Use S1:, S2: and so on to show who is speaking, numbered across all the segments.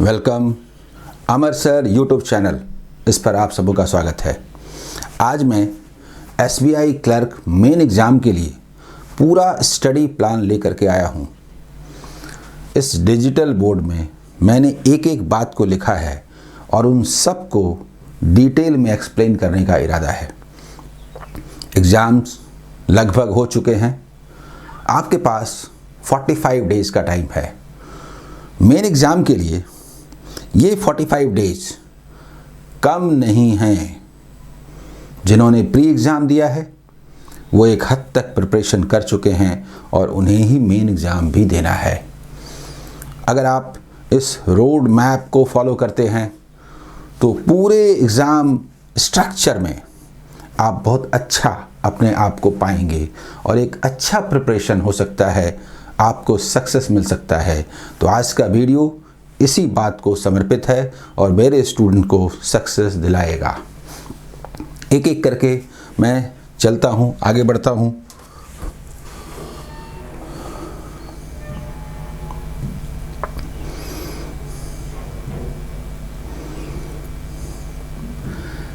S1: Welcome अमर sir YouTube channel, इस पर आप सबों का स्वागत है। आज मैं SBI क्लर्क मेन एग्ज़ाम के लिए पूरा स्टडी प्लान लेकर के आया हूँ। इस डिजिटल बोर्ड में मैंने एक एक बात को लिखा है और उन सब को डिटेल में एक्सप्लेन करने का इरादा है। एग्ज़ाम्स लगभग हो चुके हैं, आपके पास 45 डेज़ का टाइम है। मेन एग्ज़ाम के लिए ये 45 डेज कम नहीं हैं। जिन्होंने प्री एग्ज़ाम दिया है वो एक हद तक प्रिपरेशन कर चुके हैं और उन्हें ही मेन एग्ज़ाम भी देना है। अगर आप इस रोड मैप को फॉलो करते हैं तो पूरे एग्ज़ाम स्ट्रक्चर में आप बहुत अच्छा अपने आप को पाएंगे और एक अच्छा प्रिपरेशन हो सकता है, आपको सक्सेस मिल सकता है। तो आज का वीडियो इसी बात को समर्पित है और मेरे स्टूडेंट को सक्सेस दिलाएगा। एक एक करके मैं चलता हूँ, आगे बढ़ता हूँ।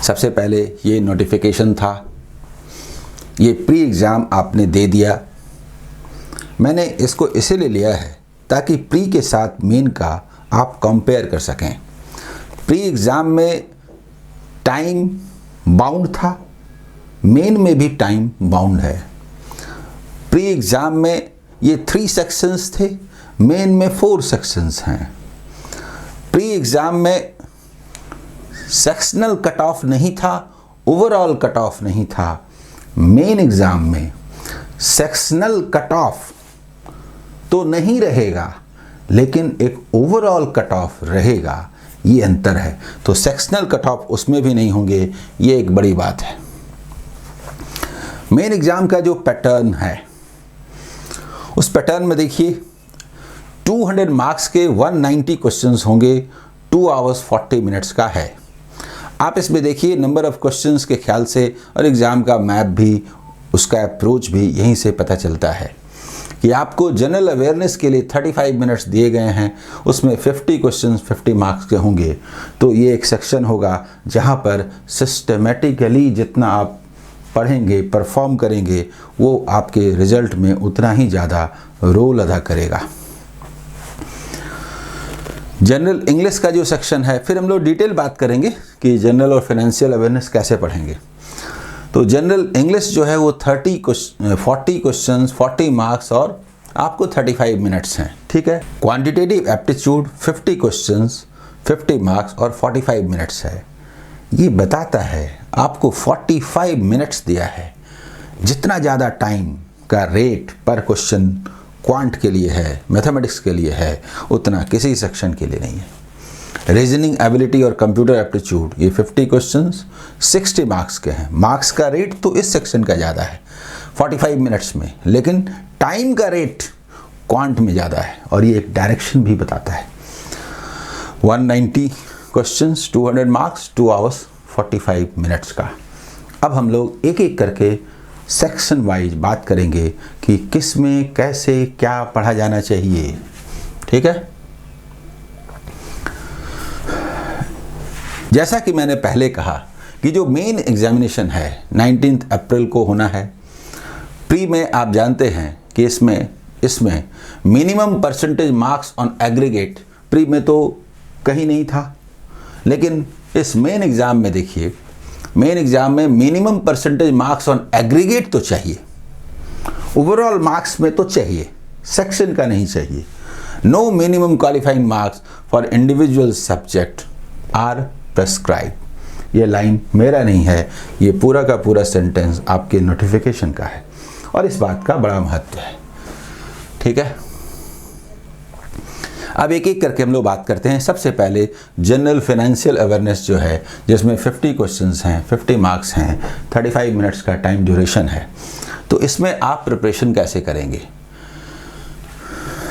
S1: सबसे पहले ये नोटिफिकेशन था, ये प्री एग्ज़ाम आपने दे दिया। मैंने इसको इसीलिए लिया है ताकि प्री के साथ मेन का आप कंपेयर कर सकें। प्री एग्ज़ाम में टाइम बाउंड था, मेन में भी टाइम बाउंड है। प्री एग्ज़ाम में ये 3 सेक्शंस थे, मेन में 4 सेक्शंस हैं। प्री एग्ज़ाम में सेक्शनल कट ऑफ नहीं था, ओवरऑल कट ऑफ नहीं था। मेन एग्ज़ाम में सेक्शनल कट ऑफ तो नहीं रहेगा लेकिन एक ओवरऑल कट ऑफ रहेगा, ये अंतर है। तो सेक्शनल कट ऑफ उसमें भी नहीं होंगे, ये एक बड़ी बात है। मेन एग्ज़ाम का जो पैटर्न है उस पैटर्न में देखिए 200 मार्क्स के 190 क्वेश्चंस होंगे, 2 आवर्स 40 मिनट्स का है। आप इसमें देखिए नंबर ऑफ क्वेश्चंस के ख्याल से और एग्ज़ाम का मैप भी, उसका अप्रोच भी यहीं से पता चलता है कि आपको जनरल अवेयरनेस के लिए 35 मिनट्स दिए गए हैं, उसमें 50 क्वेश्चंस 50 मार्क्स के होंगे। तो ये एक सेक्शन होगा जहां पर सिस्टमेटिकली जितना आप पढ़ेंगे, परफॉर्म करेंगे, वो आपके रिजल्ट में उतना ही ज़्यादा रोल अदा करेगा। जनरल इंग्लिश का जो सेक्शन है, फिर हम लोग डिटेल बात करेंगे कि जनरल और फाइनेंशियल अवेयरनेस कैसे पढ़ेंगे। तो जनरल इंग्लिश जो है वो 40 क्वेश्चंस 40 मार्क्स और आपको 35 मिनट्स हैं, ठीक है। क्वांटिटेटिव एप्टीट्यूड 50 क्वेश्चंस 50 मार्क्स और 45 मिनट्स है। ये बताता है आपको 45 मिनट्स दिया है। जितना ज़्यादा टाइम का रेट पर क्वेश्चन क्वांट के लिए है, मैथमेटिक्स के लिए है, उतना किसी सेक्शन के लिए नहीं है। रीजनिंग एबिलिटी और कंप्यूटर एप्टीट्यूड ये 50 क्वेश्चंस 60 मार्क्स के हैं। मार्क्स का रेट तो इस सेक्शन का ज़्यादा है 45 मिनट्स में, लेकिन टाइम का रेट क्वांट में ज़्यादा है और ये एक डायरेक्शन भी बताता है। 190 क्वेश्चंस 200 मार्क्स 2 आवर्स 45 मिनट्स का। अब हम लोग एक एक करके सेक्शन वाइज बात करेंगे कि किस में कैसे क्या पढ़ा जाना चाहिए, ठीक है। जैसा कि मैंने पहले कहा कि जो मेन एग्जामिनेशन है 19 अप्रैल को होना है। प्री में आप जानते हैं कि इसमें minimum percentage marks on aggregate pre में तो कहीं नहीं था, लेकिन इस मेन एग्ज़ाम में देखिए, मेन एग्ज़ाम में minimum percentage marks on aggregate तो चाहिए, ओवरऑल मार्क्स में तो चाहिए, सेक्शन का नहीं चाहिए। No minimum qualifying marks for individual subject are prescribe. ये लाइन मेरा नहीं है, ये पूरा का पूरा सेंटेंस आपके नोटिफिकेशन का है और इस बात का बड़ा महत्व है, ठीक है। अब एक एक करके हम लोग बात करते हैं। सबसे पहले जनरल फाइनेंशियल अवेयरनेस जो है, जिसमें 50 क्वेश्चंस हैं, 50 मार्क्स हैं, 35 मिनट्स का टाइम ड्यूरेशन है। तो इसमें आप प्रिपरेशन कैसे करेंगे?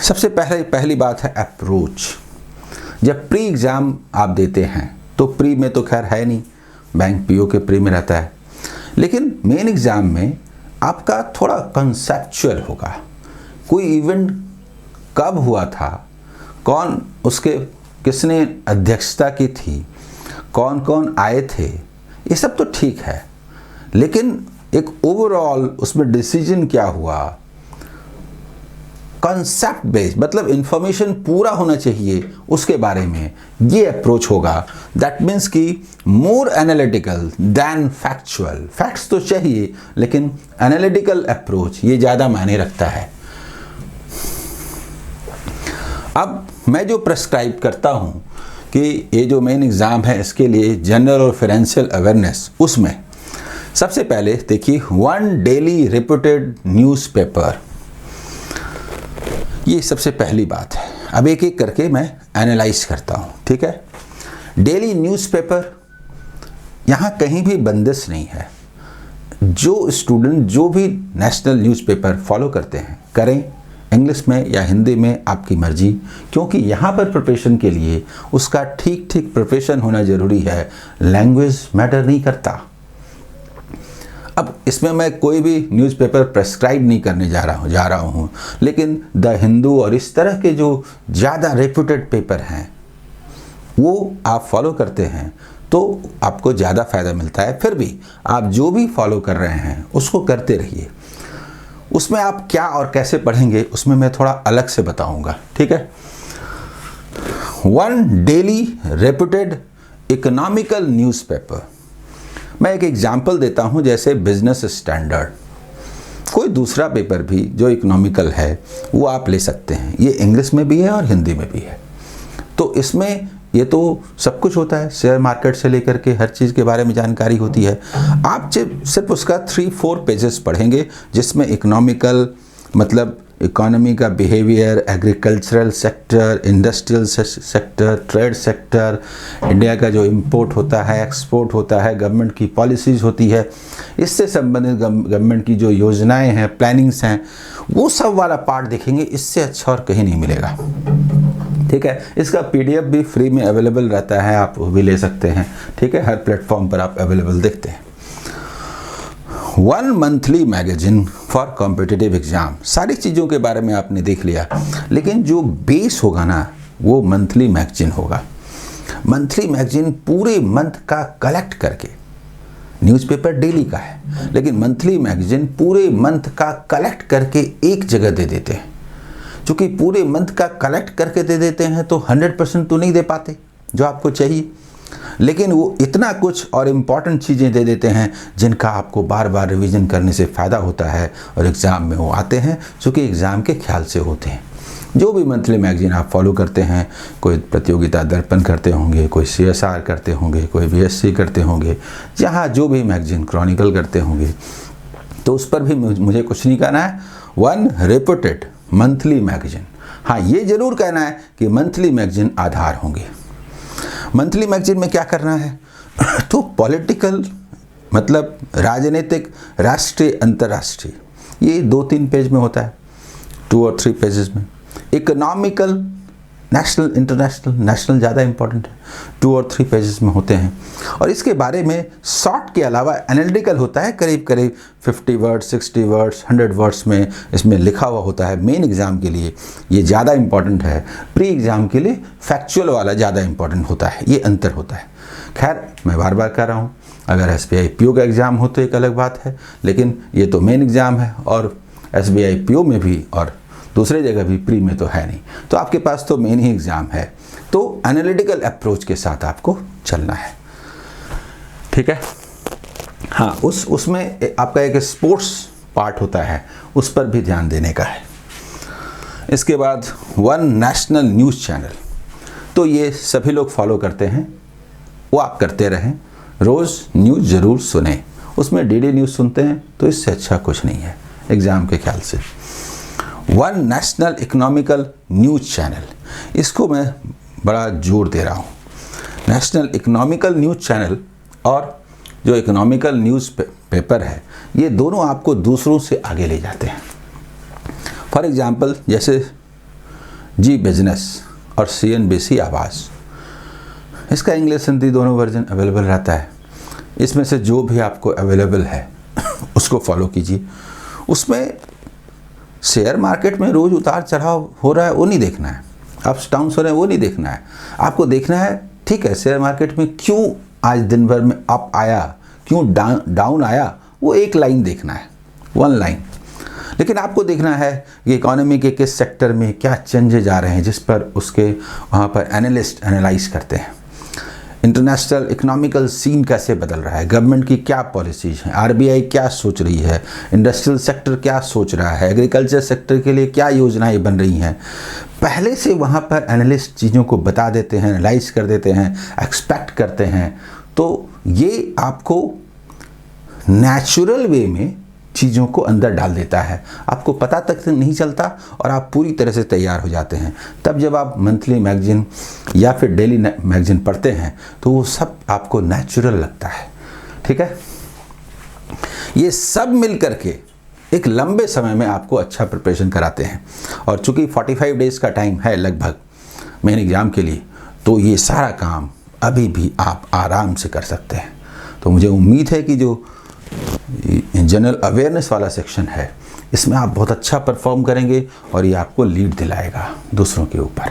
S1: सबसे पहली बात है अप्रोच। जब प्री एग्ज़ाम आप देते हैं तो प्री में तो खैर है नहीं, बैंक पीओ के प्री में रहता है, लेकिन मेन एग्ज़ाम में आपका थोड़ा कंसेप्चुअल होगा। कोई इवेंट कब हुआ था, कौन उसके किसने अध्यक्षता की थी, कौन कौन आए थे, ये सब तो ठीक है, लेकिन एक ओवरऑल उसमें डिसीजन क्या हुआ, कॉन्सेप्ट बेस्ड, मतलब इंफॉर्मेशन पूरा होना चाहिए उसके बारे में ये अप्रोच होगा। दैट मीन्स कि more analytical than factual. Facts तो चाहिए लेकिन एनालिटिकल अप्रोच ये ज़्यादा मायने रखता है। अब मैं जो प्रेस्क्राइब करता हूँ कि ये जो मेन एग्ज़ाम है इसके लिए जनरल और फाइनेंशियल अवेयरनेस, उसमें सबसे पहले देखिए वन डेली रिपोर्टेड न्यूज़पेपर, ये सबसे पहली बात है। अब एक एक करके मैं एनालाइज करता हूँ, ठीक है। डेली न्यूज़पेपर, यहाँ कहीं भी बंदिश नहीं है। जो स्टूडेंट जो भी नेशनल न्यूज़पेपर फॉलो करते हैं करें, इंग्लिश में या हिंदी में आपकी मर्जी, क्योंकि यहाँ पर प्रिपरेशन के लिए उसका ठीक ठीक प्रिपरेशन होना ज़रूरी है, लैंग्वेज मैटर नहीं करता। अब इसमें मैं कोई भी न्यूज़पेपर प्रेस्क्राइब नहीं करने जा रहा हूँ, लेकिन द हिंदू और इस तरह के जो ज़्यादा रेप्यूटेड पेपर हैं वो आप फॉलो करते हैं तो आपको ज़्यादा फ़ायदा मिलता है। फिर भी आप जो भी फॉलो कर रहे हैं उसको करते रहिए। उसमें आप क्या और कैसे पढ़ेंगे उसमें मैं थोड़ा अलग से बताऊँगा, ठीक है। One daily reputed economical newspaper, मैं एक एग्जाम्पल देता हूं, जैसे बिजनेस स्टैंडर्ड, कोई दूसरा पेपर भी जो इकोनॉमिकल है वो आप ले सकते हैं। ये इंग्लिश में भी है और हिंदी में भी है। तो इसमें ये तो सब कुछ होता है, शेयर मार्केट से लेकर के हर चीज़ के बारे में जानकारी होती है। आप सिर्फ उसका 3-4 पेजेस पढ़ेंगे जिसमें इकोनॉमिकल मतलब इकोनॉमी का behaviour, agricultural sector, industrial sector, trade sector, India का जो इंपोर्ट होता है, एक्सपोर्ट होता है, गवर्नमेंट की पॉलिसीज़ होती है, इससे संबंधित गवर्नमेंट की जो योजनाएं हैं, प्लानिंग्स हैं, वो सब वाला पार्ट देखेंगे। इससे अच्छा और कहीं नहीं मिलेगा, ठीक है। इसका PDF भी फ्री में अवेलेबल रहता है, आप वो भी ले सकते हैं, ठीक है। हर प्लेटफॉर्म पर आप अवेलेबल देखते हैं। One monthly magazine for competitive exam, सारी चीज़ों के बारे में आपने देख लिया, लेकिन जो बेस होगा ना वो मंथली मैगजीन होगा। मंथली मैगजीन पूरे मंथ का कलेक्ट करके, न्यूज़पेपर डेली का है लेकिन मंथली मैगजीन पूरे मंथ का कलेक्ट करके एक जगह दे देते हैं। चूँकि पूरे मंथ का कलेक्ट करके दे देते हैं तो 100% तो नहीं दे पाते जो आपको चाहिए, लेकिन वो इतना कुछ और इम्पॉर्टेंट चीज़ें दे देते हैं जिनका आपको बार बार रिवीजन करने से फ़ायदा होता है और एग्ज़ाम में वो आते हैं, चूँकि एग्ज़ाम के ख्याल से होते हैं। जो भी मंथली मैगजीन आप फॉलो करते हैं, कोई प्रतियोगिता दर्पण करते होंगे, कोई CSR करते होंगे, कोई BSc करते होंगे, जहाँ जो भी मैगजीन क्रॉनिकल करते होंगे, तो उस पर भी मुझे कुछ नहीं कहना है। वन रेप्यूटेड मंथली मैगजीन, हाँ ये ज़रूर कहना है कि मंथली मैगजीन आधार होंगे। मंथली मैगजीन में क्या करना है तो पॉलिटिकल मतलब राजनीतिक, राष्ट्रीय, अंतर्राष्ट्रीय, ये 2-3 पेज में होता है, 2 और 3 पेजेस में। इकोनॉमिकल, नेशनल, इंटरनेशनल, नेशनल ज़्यादा इंपॉर्टेंट है, 2 और 3 पेजेस में होते हैं। और इसके बारे में शॉर्ट के अलावा एनालिटिकल होता है, करीब करीब 50 वर्ड्स, 60 वर्ड्स, 100 वर्ड्स में इसमें लिखा हुआ होता है। मेन एग्ज़ाम के लिए ये ज़्यादा इंपॉर्टेंट है, प्री एग्ज़ाम के लिए फैक्चुअल वाला ज़्यादा इंपॉर्टेंट होता है, ये अंतर होता है। खैर मैं बार बार कह रहा हूँ, अगर SBI PO का एग्ज़ाम हो तो एक अलग बात है, लेकिन ये तो मेन एग्ज़ाम है और SBI PO में भी और दूसरे जगह भी प्री में तो है नहीं, तो आपके पास तो मेन ही एग्ज़ाम है। तो एनालिटिकल अप्रोच के साथ आपको चलना है, ठीक है। हाँ, उसमें आपका एक स्पोर्ट्स पार्ट होता है, उस पर भी ध्यान देने का है। इसके बाद वन नेशनल न्यूज़ चैनल, तो ये सभी लोग फॉलो करते हैं, वो आप करते रहें, रोज़ न्यूज़ ज़रूर सुने। उसमें DD न्यूज़ सुनते हैं तो इससे अच्छा कुछ नहीं है एग्ज़ाम के ख्याल से। One national economical news channel, इसको मैं बड़ा जोर दे रहा हूँ। नेशनल इकोनॉमिकल न्यूज़ चैनल और जो इकोनॉमिकल न्यूज़ पेपर है, ये दोनों आपको दूसरों से आगे ले जाते हैं। फॉर एग्ज़ाम्पल जैसे जी बिजनेस और CNBC आवाज़, इसका इंग्लिश हिंदी दोनों वर्जन अवेलेबल रहता है। इसमें से जो भी आपको अवेलेबल है उसको फॉलो कीजिए। उसमें शेयर मार्केट में रोज़ उतार चढ़ाव हो रहा है वो नहीं देखना है, अप्स डाउन्स हो रहे हैं वो नहीं देखना है, आपको देखना है ठीक है शेयर मार्केट में क्यों आज दिन भर में अप आया, क्यों डाउन आया, वो एक लाइन देखना है, वन लाइन। लेकिन आपको देखना है कि इकोनॉमी के किस सेक्टर में क्या चेंजेज आ रहे हैं जिस पर उसके वहाँ पर एनालिस्ट एनालाइज करते हैं। इंटरनेशनल इकोनॉमिकल सीन कैसे बदल रहा है, गवर्नमेंट की क्या पॉलिसीज हैं, आरबीआई क्या सोच रही है, इंडस्ट्रियल सेक्टर क्या सोच रहा है, एग्रीकल्चर सेक्टर के लिए क्या योजनाएं बन रही हैं, पहले से वहाँ पर एनालिस्ट चीज़ों को बता देते हैं, एनालाइज कर देते हैं, एक्सपेक्ट करते हैं। तो ये आपको नेचुरल वे में चीज़ों को अंदर डाल देता है, आपको पता तक नहीं चलता और आप पूरी तरह से तैयार हो जाते हैं। तब जब आप मंथली मैगजीन या फिर डेली मैगजीन पढ़ते हैं तो वो सब आपको नेचुरल लगता है। ठीक है, ये सब मिल करके एक लंबे समय में आपको अच्छा प्रिपरेशन कराते हैं। और चूंकि 45 डेज़ का टाइम है लगभग मेन एग्ज़ाम के लिए, तो ये सारा काम अभी भी आप आराम से कर सकते हैं। तो मुझे उम्मीद है कि जो जनरल अवेयरनेस वाला सेक्शन है इसमें आप बहुत अच्छा परफॉर्म करेंगे और ये आपको लीड दिलाएगा दूसरों के ऊपर।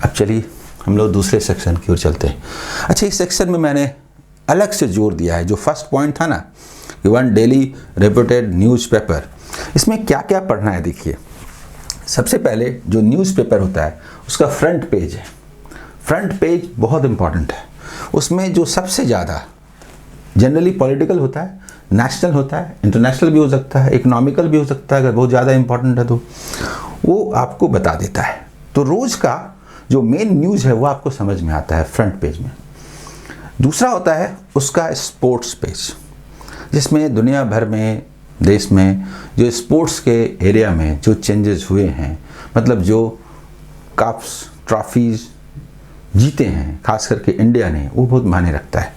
S1: अब चलिए हम लोग दूसरे सेक्शन की ओर चलते हैं। अच्छा, इस सेक्शन में मैंने अलग से जोर दिया है, जो फर्स्ट पॉइंट था ना कि वन डेली रेप्यूटेड न्यूज़पेपर, इसमें क्या क्या पढ़ना है। देखिए, सबसे पहले जो न्यूज़पेपर होता है उसका फ्रंट पेज है। फ्रंट पेज बहुत इंपॉर्टेंट है। उसमें जो सबसे ज़्यादा जनरली पॉलिटिकल होता है, नेशनल होता है, इंटरनेशनल भी हो सकता है, इकोनॉमिकल भी हो सकता है, अगर बहुत ज़्यादा इंपॉर्टेंट है तो वो आपको बता देता है। तो रोज़ का जो मेन न्यूज़ है वो आपको समझ में आता है फ्रंट पेज में। दूसरा होता है उसका स्पोर्ट्स पेज, जिसमें दुनिया भर में, देश में जो स्पोर्ट्स के एरिया में जो चेंजेस हुए हैं, मतलब जो कप्स ट्रॉफीज़ जीते हैं खास करके इंडिया ने, वो बहुत मायने रखता है।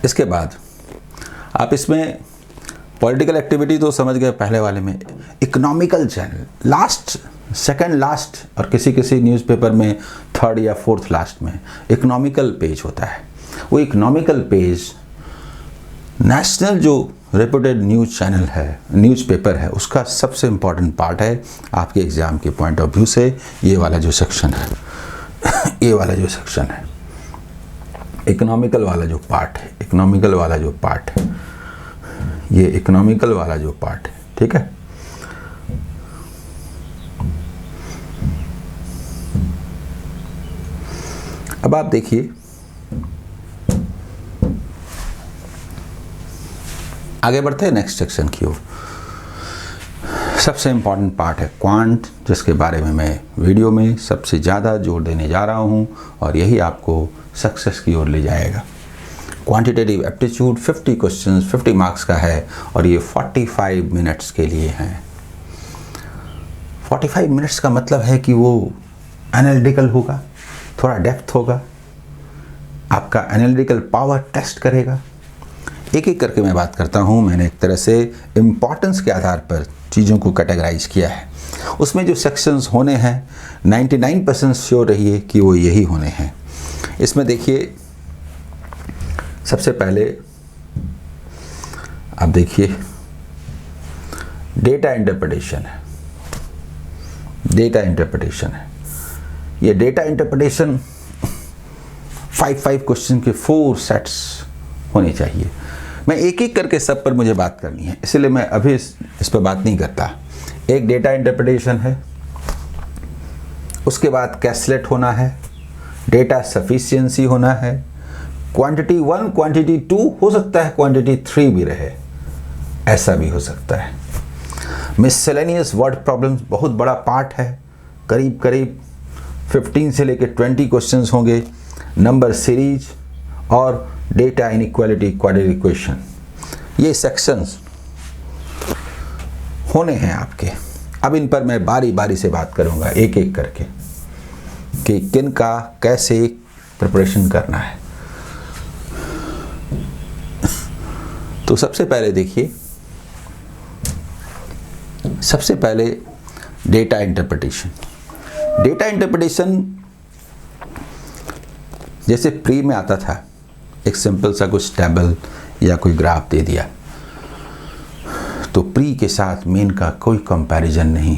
S1: इसके बाद आप इसमें पॉलिटिकल एक्टिविटी तो समझ गए पहले वाले में। Economical channel last, second last और किसी किसी न्यूज़पेपर में थर्ड या फोर्थ लास्ट में इकोनॉमिकल पेज होता है। वो इकोनॉमिकल पेज नेशनल जो रेप्यूटेड न्यूज़ चैनल है, न्यूज़पेपर है, उसका सबसे इम्पॉर्टेंट पार्ट है आपके एग्ज़ाम के पॉइंट ऑफ व्यू से। ये वाला जो सेक्शन है ये वाला जो सेक्शन है, इकोनॉमिकल वाला जो पार्ट है, इकोनॉमिकल वाला जो पार्ट है, ये इकोनॉमिकल वाला जो पार्ट है। ठीक है, अब आप देखिए आगे बढ़ते हैं नेक्स्ट सेक्शन की ओर। सबसे इम्पॉर्टेंट पार्ट है क्वांट, जिसके बारे में मैं वीडियो में सबसे ज़्यादा जोर देने जा रहा हूँ और यही आपको सक्सेस की ओर ले जाएगा। क्वांटिटेटिव एप्टीट्यूड 50 क्वेश्चंस 50 मार्क्स का है और ये 45 मिनट्स के लिए हैं। 45 मिनट्स का मतलब है कि वो एनालिटिकल होगा, थोड़ा डेप्थ होगा, आपका एनालिटिकल पावर टेस्ट करेगा। एक एक करके मैं बात करता हूँ। मैंने एक तरह से इम्पॉर्टेंस के आधार पर चीज़ों को कैटेगराइज किया है। उसमें जो सेक्शंस होने हैं 99% श्योर रहिए कि वो यही होने हैं। इसमें देखिए, सबसे पहले आप देखिए डेटा इंटरप्रिटेशन है। डेटा इंटरप्रिटेशन है, ये डेटा इंटरप्रिटेशन 5 क्वेश्चन के 4 सेट्स होने चाहिए। मैं एक एक करके सब पर मुझे बात करनी है, इसलिए मैं अभी इस पर बात नहीं करता। एक डेटा इंटरप्रिटेशन है, उसके बाद कैसलेट होना है, डेटा सफिशिएंसी होना है, क्वांटिटी 1 क्वांटिटी 2 हो सकता है, क्वांटिटी 3 भी रहे, ऐसा भी हो सकता है। मिससेलेनियस वर्ड प्रॉब्लम्स बहुत बड़ा पार्ट है, करीब करीब 15 से लेकर 20 क्वेश्चंस होंगे। नंबर सीरीज और डेटा इनइक्वालिटी क्वाड्रेटिक इक्वेशन, ये सेक्शंस होने हैं आपके। अब इन पर मैं बारी बारी से बात करूंगा एक एक करके कि किन का कैसे प्रिपरेशन करना है। तो सबसे पहले देखिए, सबसे पहले डेटा इंटरप्रिटेशन। डेटा इंटरप्रिटेशन जैसे प्री में आता था, एक सिंपल सा कुछ टेबल या कोई ग्राफ दे दिया, तो प्री के साथ मेन का कोई कंपैरिजन नहीं।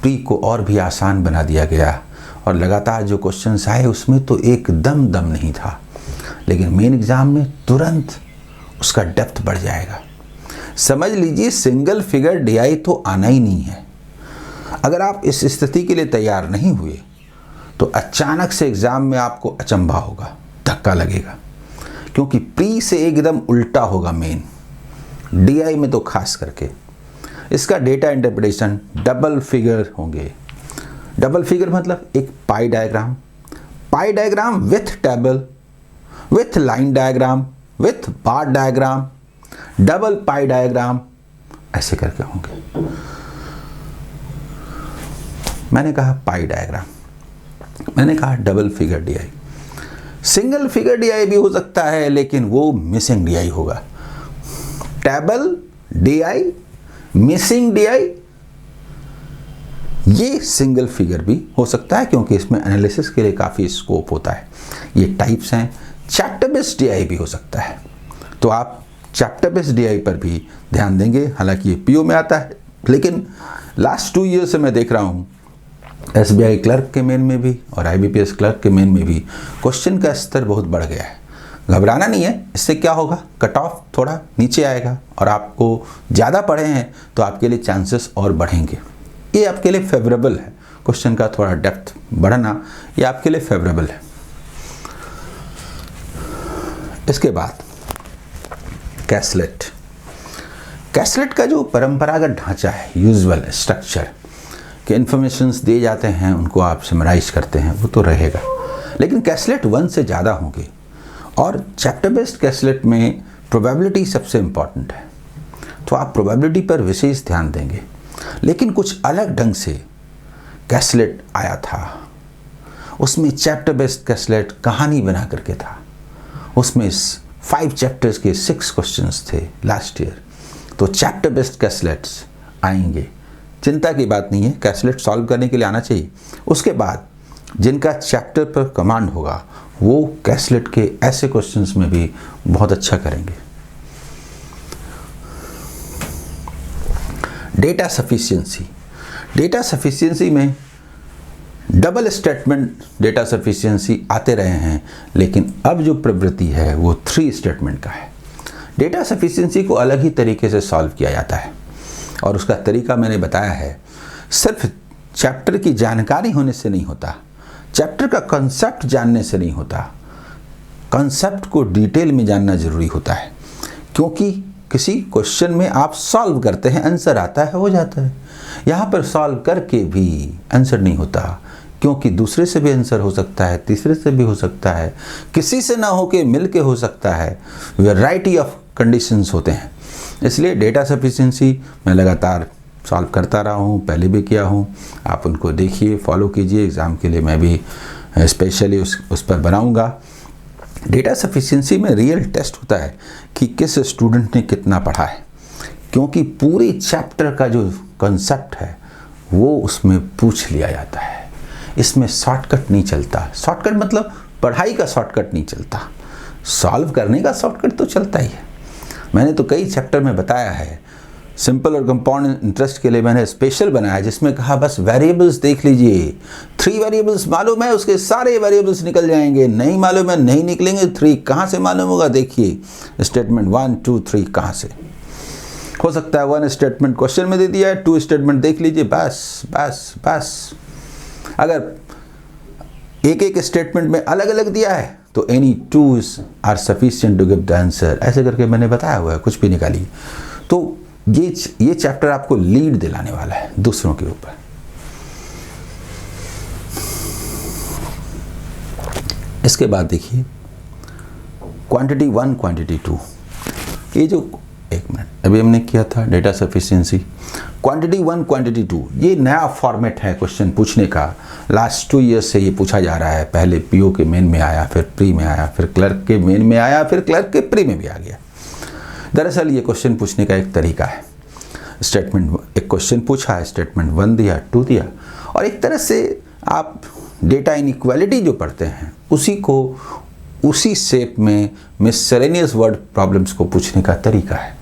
S1: प्री को और भी आसान बना दिया गया और लगातार जो क्वेश्चंस आए उसमें तो एकदम दम नहीं था, लेकिन मेन एग्ज़ाम में तुरंत उसका डेप्थ बढ़ जाएगा। समझ लीजिए सिंगल फिगर डीआई तो आना ही नहीं है। अगर आप इस स्थिति के लिए तैयार नहीं हुए तो अचानक से एग्ज़ाम में आपको अचंभा होगा, धक्का लगेगा, क्योंकि प्री से एकदम उल्टा होगा मेन, डीआई में तो खास करके। इसका डेटा इंटरप्रिटेशन डबल फिगर होंगे। डबल फिगर मतलब एक पाई diagram with table, with line diagram, with bar diagram, double pi diagram, ऐसे करके होंगे। मैंने कहा पाई डायग्राम, मैंने कहा double figure DI. Single figure DI भी हो सकता है, लेकिन वो मिसिंग डीआई होगा। टेबल डीआई, मिसिंग डीआई, ये सिंगल फिगर भी हो सकता है, क्योंकि इसमें एनालिसिस के लिए काफ़ी स्कोप होता है। ये टाइप्स हैं। चैप्टर बेस्ड डीआई भी हो सकता है, तो आप चैप्टर बेस्ड डीआई पर भी ध्यान देंगे। हालांकि ये पीओ में आता है, लेकिन लास्ट 2 ईयर से मैं देख रहा हूँ एसबीआई क्लर्क के मेन में भी और आईबीपीएस क्लर्क के मेन में भी क्वेश्चन का स्तर बहुत बढ़ गया है। घबराना नहीं है, इससे क्या होगा, कट ऑफ थोड़ा नीचे आएगा और आपको ज़्यादा पढ़े हैं तो आपके लिए चांसेस और बढ़ेंगे। ये आपके लिए फेवरेबल है, क्वेश्चन का थोड़ा डेप्थ बढ़ना ये आपके लिए फेवरेबल है। इसके बाद कैसलेट। कैसलेट का जो परंपरागत ढांचा है, यूजुअल स्ट्रक्चर के इन्फॉर्मेशंस दिए जाते हैं, उनको आप समराइज करते हैं, वो तो रहेगा, लेकिन कैसलेट 1 से ज़्यादा होंगे। और चैप्टर बेस्ड कैसलेट में प्रोबेबिलिटी सबसे इम्पॉर्टेंट है, तो आप प्रोबेबिलिटी पर विशेष ध्यान देंगे। लेकिन कुछ अलग ढंग से कैसलेट आया था, उसमें चैप्टर बेस्ड कैसलेट कहानी बना करके था। उसमें 5 चैप्टर्स के 6 क्वेश्चंस थे लास्ट ईयर। तो चैप्टर बेस्ड कैसलेट्स आएंगे, चिंता की बात नहीं है, कैसलेट सॉल्व करने के लिए आना चाहिए। उसके बाद जिनका चैप्टर पर कमांड होगा वो कैसलेट के ऐसे क्वेश्चंस में भी बहुत अच्छा करेंगे। Data sufficiency. डेटा सफिशिएंसी में डबल स्टेटमेंट डेटा सफिशिएंसी आते रहे हैं, लेकिन अब जो प्रवृत्ति है वो 3 स्टेटमेंट का है। डेटा सफिशिएंसी को अलग ही तरीके से सॉल्व किया जाता है और उसका तरीका मैंने बताया है। सिर्फ चैप्टर की जानकारी होने से नहीं होता, चैप्टर का कंसेप्ट जानने से नहीं होता, कंसेप्ट को डिटेल में जानना जरूरी होता है। क्योंकि किसी क्वेश्चन में आप सॉल्व करते हैं, आंसर आता है, हो जाता है। यहाँ पर सॉल्व करके भी आंसर नहीं होता, क्योंकि दूसरे से भी आंसर हो सकता है, तीसरे से भी हो सकता है, किसी से ना होके मिल के हो सकता है। वैरायटी ऑफ कंडीशंस होते हैं। इसलिए डेटा सफिशिएंसी मैं लगातार सॉल्व करता रहा हूँ, पहले भी किया हूँ। आप उनको देखिए, फॉलो कीजिए। एग्ज़ाम के लिए मैं भी स्पेशली उस पर बनाऊँगा। डेटा सफिशिएंसी में रियल टेस्ट होता है कि किस स्टूडेंट ने कितना पढ़ा है, क्योंकि पूरे चैप्टर का जो कंसेप्ट है वो उसमें पूछ लिया जाता है। इसमें शॉर्टकट नहीं चलता। शॉर्टकट मतलब पढ़ाई का शॉर्टकट नहीं चलता, सॉल्व करने का शॉर्टकट तो चलता ही है। मैंने तो कई चैप्टर में बताया है, सिंपल और कंपाउंड इंटरेस्ट के लिए मैंने स्पेशल बनाया, जिसमें कहा बस वेरिएबल्स देख लीजिए। 3 वेरिएबल्स मालूम है, उसके सारे वेरिएबल्स निकल जाएंगे। नहीं मालूम है, नहीं निकलेंगे। 3 कहाँ से मालूम होगा, देखिए स्टेटमेंट 1 2 3 कहाँ से हो सकता है। 1 स्टेटमेंट क्वेश्चन में दे दिया है, 2 स्टेटमेंट देख लीजिए, बस बस बस। अगर एक स्टेटमेंट में अलग अलग दिया है तो any 2 are sufficient to give the answer, ऐसे करके मैंने बताया हुआ है। कुछ भी निकालिए। तो ये चैप्टर आपको लीड दिलाने वाला है दूसरों के ऊपर। इसके बाद देखिए क्वांटिटी 1 क्वांटिटी 2। ये जो 1 मिनट अभी हमने किया था डेटा सफिशिएंसी, क्वांटिटी 1 क्वांटिटी 2, ये नया फॉर्मेट है क्वेश्चन पूछने का। लास्ट 2 ईयर्स से ये पूछा जा रहा है। पहले पीओ के मेन में आया, फिर प्री में आया, फिर क्लर्क के मेन में आया, फिर क्लर्क के प्री में भी आ गया। दरअसल ये क्वेश्चन पूछने का एक तरीका है। स्टेटमेंट एक क्वेश्चन पूछा है, स्टेटमेंट 1 दिया, 2 दिया, और एक तरह से आप डेटा इनइक्वालिटी जो पढ़ते हैं उसी को उसी शेप में मिससेलेनियस वर्ड प्रॉब्लम्स को पूछने का तरीका है।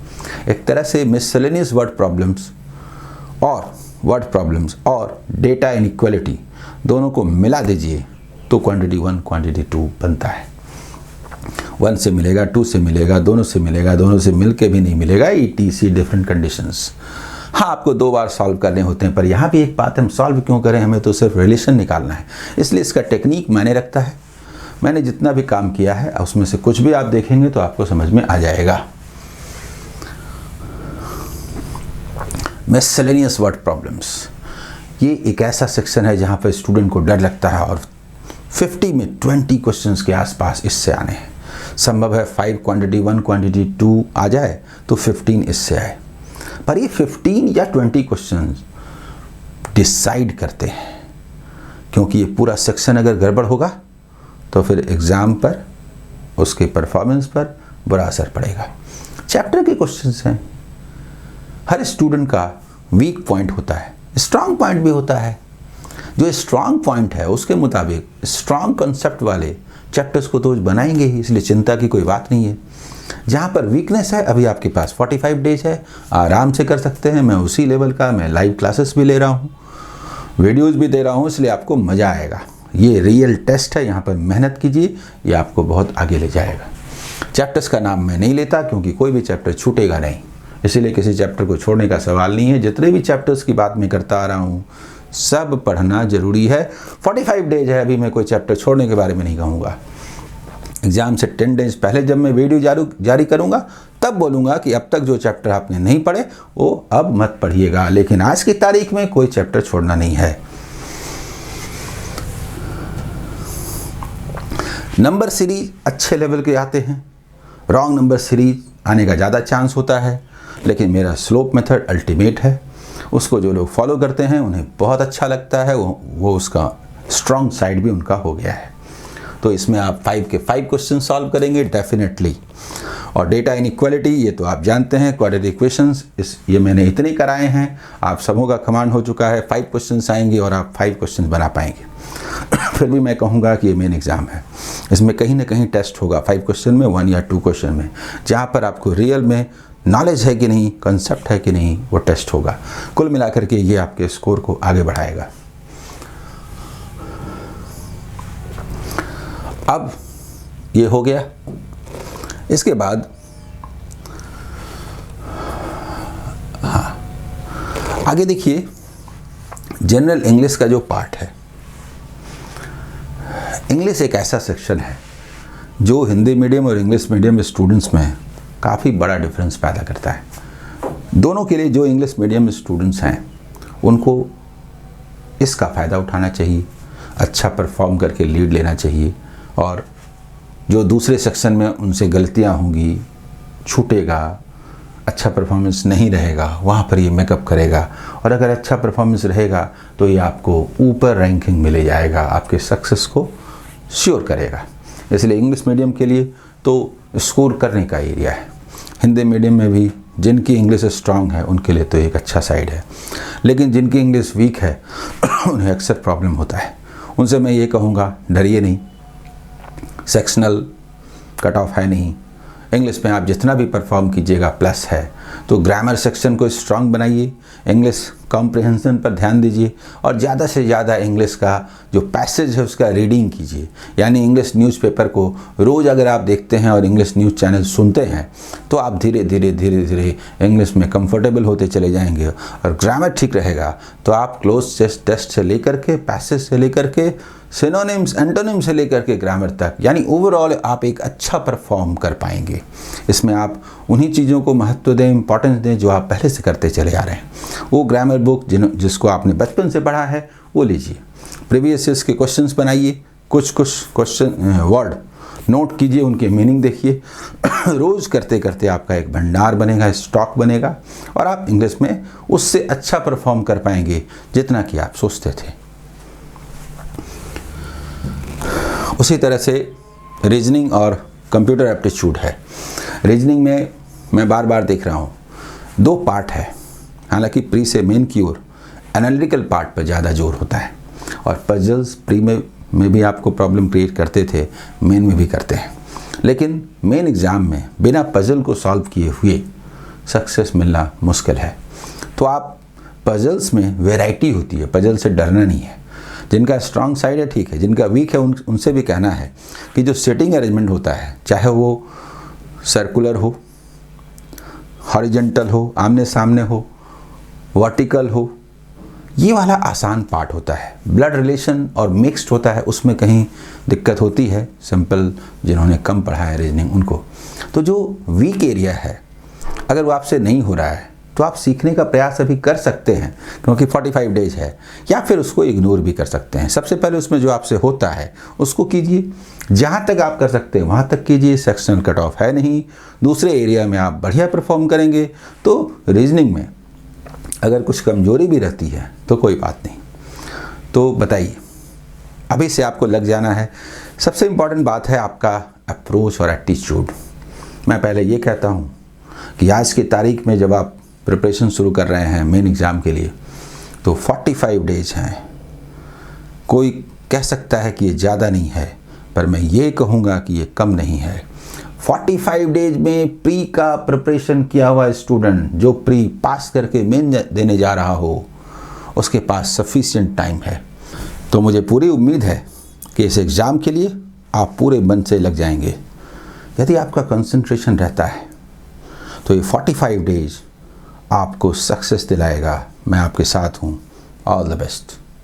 S1: एक तरह से मिससेलेनियस वर्ड प्रॉब्लम्स और वर्ड प्रॉब्लम्स और डेटा इनइक्वालिटी दोनों को मिला दीजिए तो क्वांटिटी 1 क्वांटिटी 2 बनता है। 1 से मिलेगा, 2 से मिलेगा, दोनों से मिलेगा, दोनों से मिल के भी नहीं मिलेगा, ETC डिफरेंट कंडीशंस। हाँ, आपको 2 बार सॉल्व करने होते हैं, पर यहाँ भी एक बात, हम सॉल्व क्यों करें, हमें तो सिर्फ रिलेशन निकालना है, इसलिए इसका टेक्निक मायने रखता है। मैंने जितना भी काम किया है उसमें से कुछ भी आप देखेंगे तो आपको समझ में आ जाएगा। मिसलेनियस वर्ड प्रॉब्लम्स, ये एक ऐसा सेक्शन है जहाँ पर स्टूडेंट को डर लगता है और 50 में 20 क्वेश्चंस के आसपास इससे आने हैं। संभव है 5 क्वांटिटी 1 क्वांटिटी 2 आ जाए तो 15 इससे आए, पर ये 15 या 20 क्वेश्चंस डिसाइड करते हैं, क्योंकि ये पूरा सेक्शन अगर गड़बड़ होगा तो फिर एग्ज़ाम पर, उसके परफॉर्मेंस पर बुरा असर पड़ेगा। चैप्टर के क्वेश्चंस हैं, हर स्टूडेंट का वीक पॉइंट होता है, स्ट्रांग पॉइंट भी होता है। जो स्ट्रांग पॉइंट है उसके मुताबिक स्ट्रांग कॉन्सेप्ट वाले चैप्टर्स को तो बनाएंगे ही, इसलिए चिंता की कोई बात नहीं है। जहाँ पर वीकनेस है, अभी आपके पास 45 डेज है, आराम से कर सकते हैं। मैं उसी लेवल का, मैं लाइव क्लासेस भी ले रहा हूँ, वीडियोस भी दे रहा हूँ, इसलिए आपको मज़ा आएगा। ये रियल टेस्ट है, यहाँ पर मेहनत कीजिए, ये आपको बहुत आगे ले जाएगा। चैप्टर्स का नाम मैं नहीं लेता क्योंकि कोई भी चैप्टर छूटेगा नहीं, इसीलिए किसी चैप्टर को छोड़ने का सवाल नहीं है। जितने भी चैप्टर्स की बात मैं करता आ रहा हूँ सब पढ़ना जरूरी है। 45 डेज है, अभी मैं कोई चैप्टर छोड़ने के बारे में नहीं कहूँगा। एग्ज़ाम से 10 डेज पहले जब मैं वीडियो जारी करूँगा तब बोलूँगा कि अब तक जो चैप्टर आपने नहीं पढ़े वो अब मत पढ़िएगा, लेकिन आज की तारीख में कोई चैप्टर छोड़ना नहीं है। नंबर सीरीज अच्छे लेवल के आते हैं, रॉन्ग नंबर सीरीज आने का ज़्यादा चांस होता है, लेकिन मेरा स्लोप मेथड अल्टीमेट है। उसको जो लोग फॉलो करते हैं उन्हें बहुत अच्छा लगता है, वो उसका स्ट्रॉन्ग साइड भी उनका हो गया है। तो इसमें आप 5 के 5 क्वेश्चन सॉल्व करेंगे डेफिनेटली। और डेटा इनइक्वालिटी ये तो आप जानते हैं, क्वाड्रेटिक इक्वेशंस ये मैंने इतने कराए हैं, आप सबों का कमांड हो चुका है। 5 क्वेश्चन आएंगे और आप 5 क्वेश्चन बना पाएंगे। फिर भी मैं कहूँगा कि ये मेन एग्ज़ाम है, इसमें कहीं ना कहीं टेस्ट होगा 5 क्वेश्चन में, 1 या 2 क्वेश्चन में, जहाँ पर आपको रियल में नॉलेज है कि नहीं, कंसेप्ट है कि नहीं, वो टेस्ट होगा। कुल मिलाकर के ये आपके स्कोर को आगे बढ़ाएगा। अब ये हो गया, इसके बाद हाँ आगे देखिए, जनरल इंग्लिश का जो पार्ट है। इंग्लिश एक ऐसा सेक्शन है जो हिंदी मीडियम और इंग्लिश मीडियम स्टूडेंट्स में काफ़ी बड़ा डिफरेंस पैदा करता है। दोनों के लिए जो इंग्लिश मीडियम स्टूडेंट्स हैं उनको इसका फ़ायदा उठाना चाहिए, अच्छा परफॉर्म करके लीड लेना चाहिए, और जो दूसरे सेक्शन में उनसे गलतियां होंगी, छूटेगा, अच्छा परफॉर्मेंस नहीं रहेगा, वहाँ पर ये मेकअप करेगा, और अगर अच्छा परफॉर्मेंस रहेगा तो ये आपको ऊपर रैंकिंग मिले जाएगा, आपके सक्सेस को श्योर करेगा। इसलिए इंग्लिश मीडियम के लिए तो स्कोर करने का एरिया है। हिंदी मीडियम में भी जिनकी इंग्लिश स्ट्रांग है उनके लिए तो एक अच्छा साइड है, लेकिन जिनकी इंग्लिश वीक है उन्हें अक्सर प्रॉब्लम होता है। उनसे मैं ये कहूँगा, डरिए नहीं, सेक्शनल कट ऑफ है नहीं, इंग्लिश में आप जितना भी परफॉर्म कीजिएगा प्लस है। तो ग्रामर सेक्शन को स्ट्रांग बनाइए, इंग्लिश कॉम्प्रिहेंशन पर ध्यान दीजिए, और ज़्यादा से ज़्यादा इंग्लिश का जो पैसेज है उसका रीडिंग कीजिए। यानी इंग्लिश न्यूज़पेपर को रोज़ अगर आप देखते हैं और इंग्लिश न्यूज़ चैनल सुनते हैं तो आप धीरे धीरे इंग्लिश में कंफर्टेबल होते चले जाएंगे, और ग्रामर ठीक रहेगा तो आप क्लोज टेस्ट से लेकर के, पैसेज से लेकर के, सिनोनिम्स एंटोनिम से लेकर के ग्रामर तक, यानी ओवरऑल आप एक अच्छा परफॉर्म कर पाएंगे। इसमें आप उन्हीं चीज़ों को महत्व दें, इंपॉर्टेंस दें जो आप पहले से करते चले आ रहे हैं। वो ग्रामर बुक जिसको आपने बचपन से पढ़ा है वो लीजिए, प्रीवियस ईयर्स के क्वेश्चंस बनाइए, कुछ क्वेश्चन वर्ड नोट कीजिए, उनके मीनिंग देखिए। रोज़ करते करते आपका एक भंडार बनेगा, स्टॉक बनेगा, और आप इंग्लिश में उससे अच्छा परफॉर्म कर पाएंगे जितना कि आप सोचते थे। उसी तरह से रीजनिंग और कंप्यूटर एप्टीट्यूड है। रीजनिंग में मैं बार बार देख रहा हूँ 2 पार्ट है, हालांकि प्री से मेन की ओर एनालिटिकल पार्ट पर ज़्यादा जोर होता है, और पजल्स प्री में भी आपको प्रॉब्लम क्रिएट करते थे, मेन में भी करते हैं, लेकिन मेन एग्ज़ाम में बिना पजल को सॉल्व किए हुए सक्सेस मिलना मुश्किल है। तो आप पजल्स में वैरायटी होती है, पजल से डरना नहीं है। जिनका स्ट्रांग साइड है ठीक है, जिनका वीक है उनसे भी कहना है कि जो सिटिंग अरेंजमेंट होता है, चाहे वो सर्कुलर हो, हॉरिजॉन्टल हो, आमने सामने हो, वर्टिकल हो, ये वाला आसान पार्ट होता है। ब्लड रिलेशन और मिक्स्ड होता है, उसमें कहीं दिक्कत होती है, सिंपल जिन्होंने कम पढ़ा है रीजनिंग उनको। तो जो वीक एरिया है, अगर वो आपसे नहीं हो रहा है तो आप सीखने का प्रयास अभी कर सकते हैं, क्योंकि 45 डेज है, या फिर उसको इग्नोर भी कर सकते हैं। सबसे पहले उसमें जो आपसे होता है उसको कीजिए, जहाँ तक आप कर सकते हैं वहाँ तक कीजिए। सेक्शनल कट ऑफ है नहीं, दूसरे एरिया में आप बढ़िया परफॉर्म करेंगे। तो रीजनिंग में अगर कुछ कमजोरी भी रहती है तो कोई बात नहीं। तो बताइए, अभी से आपको लग जाना है। सबसे इम्पॉर्टेंट बात है आपका अप्रोच और एटीट्यूड। मैं पहले ये कहता हूँ कि आज की तारीख में जब आप प्रिपरेशन शुरू कर रहे हैं मेन एग्ज़ाम के लिए, तो 45 डेज हैं। कोई कह सकता है कि ये ज़्यादा नहीं है, पर मैं ये कहूँगा कि ये कम नहीं है। 45 डेज में प्री का प्रिपरेशन किया हुआ स्टूडेंट जो प्री पास करके मेन देने जा रहा हो, उसके पास सफिशिएंट टाइम है। तो मुझे पूरी उम्मीद है कि इस एग्ज़ाम के लिए आप पूरे मन से लग जाएंगे। यदि आपका कंसंट्रेशन रहता है तो ये 45 डेज आपको सक्सेस दिलाएगा। मैं आपके साथ हूँ। All the best.